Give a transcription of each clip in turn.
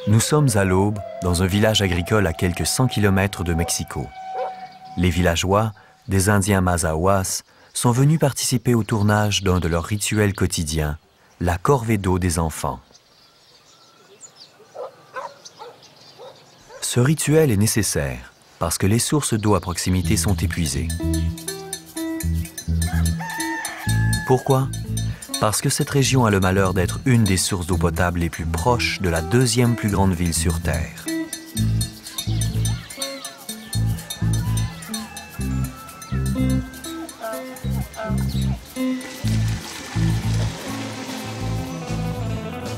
Nous sommes à l'aube dans un village agricole à quelques 100 km de Mexico. Les villageois, des Indiens Mazahuas, sont venus participer au tournage d'un de leurs rituels quotidiens, la corvée d'eau des enfants. Ce rituel est nécessaire parce que les sources d'eau à proximité sont épuisées. Pourquoi? Parce que cette région a le malheur d'être une des sources d'eau potable les plus proches de la deuxième plus grande ville sur Terre.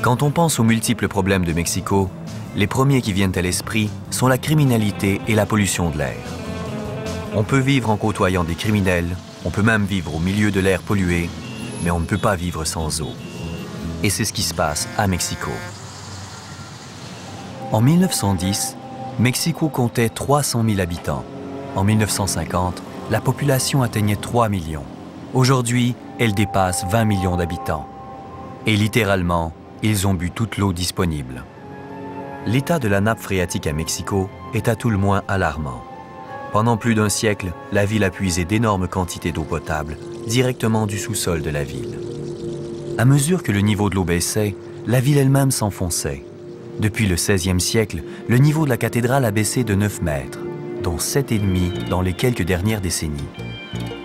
Quand on pense aux multiples problèmes de Mexico, les premiers qui viennent à l'esprit sont la criminalité et la pollution de l'air. On peut vivre en côtoyant des criminels, on peut même vivre au milieu de l'air pollué, mais on ne peut pas vivre sans eau. Et c'est ce qui se passe à Mexico. En 1910, Mexico comptait 300 000 habitants. En 1950, la population atteignait 3 millions. Aujourd'hui, elle dépasse 20 millions d'habitants. Et littéralement, ils ont bu toute l'eau disponible. L'état de la nappe phréatique à Mexico est à tout le moins alarmant. Pendant plus d'un siècle, la ville a puisé d'énormes quantités d'eau potable directement du sous-sol de la ville. À mesure que le niveau de l'eau baissait, la ville elle-même s'enfonçait. Depuis le XVIe siècle, le niveau de la cathédrale a baissé de 9 mètres, dont 7,5 dans les quelques dernières décennies.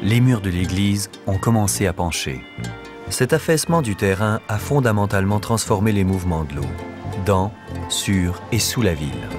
Les murs de l'église ont commencé à pencher. Cet affaissement du terrain a fondamentalement transformé les mouvements de l'eau, dans, sur et sous la ville.